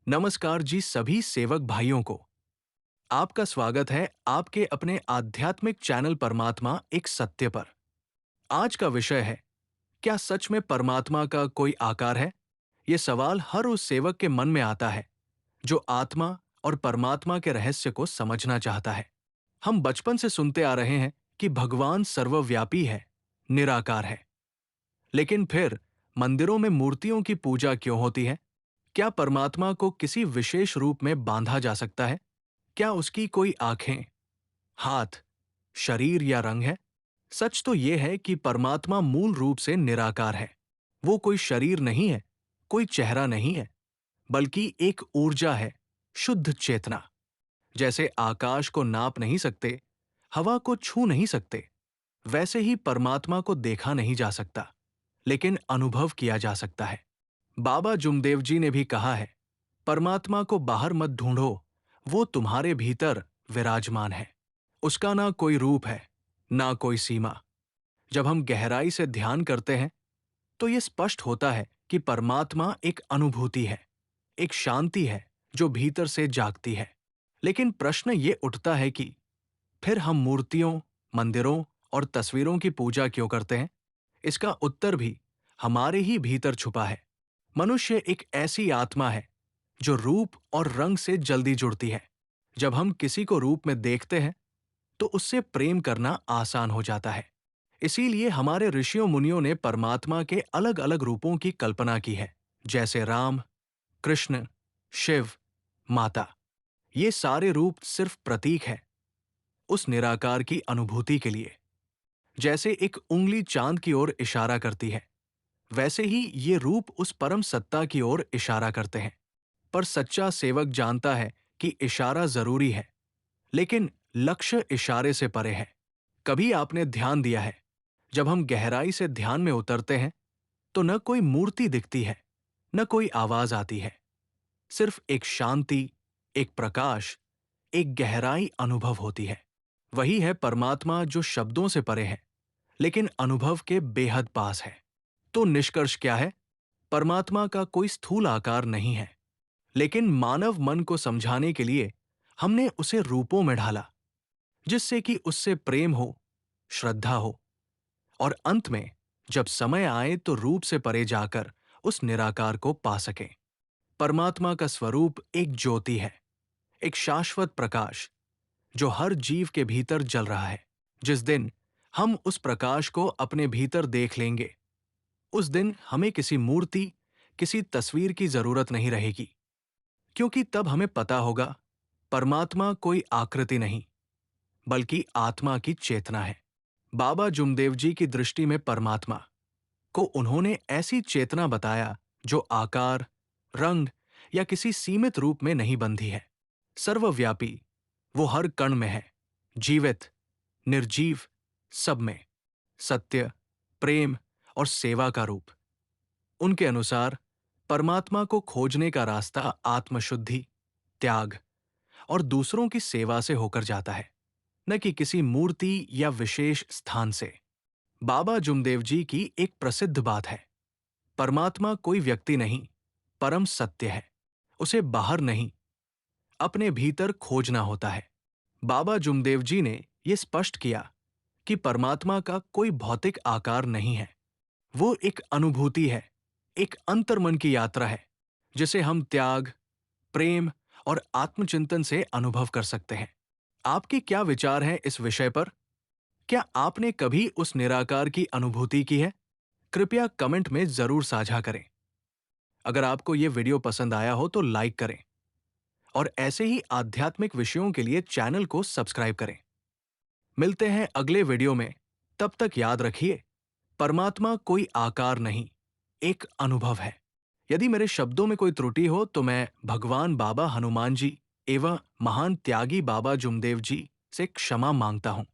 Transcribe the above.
नमस्कार जी सभी सेवक भाइयों को। आपका स्वागत है आपके अपने आध्यात्मिक चैनल परमात्मा एक सत्य पर। आज का विषय है, क्या सच में परमात्मा का कोई आकार है? ये सवाल हर उस सेवक के मन में आता है जो आत्मा और परमात्मा के रहस्य को समझना चाहता है। हम बचपन से सुनते आ रहे हैं कि भगवान सर्वव्यापी है, निराकार है। लेकिन फिर मंदिरों में मूर्तियों की पूजा क्यों होती है? क्या परमात्मा को किसी विशेष रूप में बांधा जा सकता है? क्या उसकी कोई आंखें, हाथ, शरीर या रंग है? सच तो यह है कि परमात्मा मूल रूप से निराकार है। वो कोई शरीर नहीं है, कोई चेहरा नहीं है, बल्कि एक ऊर्जा है, शुद्ध चेतना। जैसे आकाश को नाप नहीं सकते, हवा को छू नहीं सकते, वैसे ही परमात्मा को देखा नहीं जा सकता, लेकिन अनुभव किया जा सकता है। बाबा जुमदेव जी ने भी कहा है, परमात्मा को बाहर मत ढूंढो, वो तुम्हारे भीतर विराजमान है। उसका ना कोई रूप है, ना कोई सीमा। जब हम गहराई से ध्यान करते हैं तो ये स्पष्ट होता है कि परमात्मा एक अनुभूति है, एक शांति है जो भीतर से जागती है। लेकिन प्रश्न ये उठता है कि फिर हम मूर्तियों, मंदिरों और तस्वीरों की पूजा क्यों करते हैं? इसका उत्तर भी हमारे ही भीतर छुपा है। मनुष्य एक ऐसी आत्मा है जो रूप और रंग से जल्दी जुड़ती है। जब हम किसी को रूप में देखते हैं तो उससे प्रेम करना आसान हो जाता है। इसीलिए हमारे ऋषियों मुनियों ने परमात्मा के अलग अलग रूपों की कल्पना की है, जैसे राम, कृष्ण, शिव, माता। ये सारे रूप सिर्फ प्रतीक है उस निराकार की अनुभूति के लिए। जैसे एक उंगली चांद की ओर इशारा करती है, वैसे ही ये रूप उस परम सत्ता की ओर इशारा करते हैं। पर सच्चा सेवक जानता है कि इशारा जरूरी है, लेकिन लक्ष्य इशारे से परे है। कभी आपने ध्यान दिया है, जब हम गहराई से ध्यान में उतरते हैं तो न कोई मूर्ति दिखती है, न कोई आवाज आती है। सिर्फ एक शांति, एक प्रकाश, एक गहराई अनुभव होती है। वही है परमात्मा जो शब्दों से परे है, लेकिन अनुभव के बेहद पास है। तो निष्कर्ष क्या है? परमात्मा का कोई स्थूल आकार नहीं है, लेकिन मानव मन को समझाने के लिए हमने उसे रूपों में ढाला, जिससे कि उससे प्रेम हो, श्रद्धा हो, और अंत में जब समय आए तो रूप से परे जाकर उस निराकार को पा सके। परमात्मा का स्वरूप एक ज्योति है, एक शाश्वत प्रकाश जो हर जीव के भीतर जल रहा है। जिस दिन हम उस प्रकाश को अपने भीतर देख लेंगे, उस दिन हमें किसी मूर्ति, किसी तस्वीर की जरूरत नहीं रहेगी, क्योंकि तब हमें पता होगा परमात्मा कोई आकृति नहीं, बल्कि आत्मा की चेतना है। बाबा जुमदेव जी की दृष्टि में परमात्मा को उन्होंने ऐसी चेतना बताया जो आकार, रंग या किसी सीमित रूप में नहीं बंधी है। सर्वव्यापी, वो हर कण में है, जीवित, निर्जीव, सब में। सत्य, प्रेम और सेवा का रूप। उनके अनुसार परमात्मा को खोजने का रास्ता आत्मशुद्धि, त्याग और दूसरों की सेवा से होकर जाता है, न कि किसी मूर्ति या विशेष स्थान से। बाबा जुमदेव जी की एक प्रसिद्ध बात है, परमात्मा कोई व्यक्ति नहीं, परम सत्य है। उसे बाहर नहीं, अपने भीतर खोजना होता है। बाबा जुमदेव जी ने यह स्पष्ट किया कि परमात्मा का कोई भौतिक आकार नहीं है। वो एक अनुभूति है, एक अंतर्मन की यात्रा है, जिसे हम त्याग, प्रेम और आत्मचिंतन से अनुभव कर सकते हैं। आपके क्या विचार हैं इस विषय पर? क्या आपने कभी उस निराकार की अनुभूति की है? कृपया कमेंट में जरूर साझा करें। अगर आपको यह वीडियो पसंद आया हो तो लाइक करें और ऐसे ही आध्यात्मिक विषयों के लिए चैनल को सब्सक्राइब करें। मिलते हैं अगले वीडियो में। तब तक याद रखिए, परमात्मा कोई आकार नहीं, एक अनुभव है। यदि मेरे शब्दों में कोई त्रुटि हो तो मैं भगवान बाबा हनुमान जी एवं महान त्यागी बाबा जुमदेव जी से क्षमा मांगता हूं।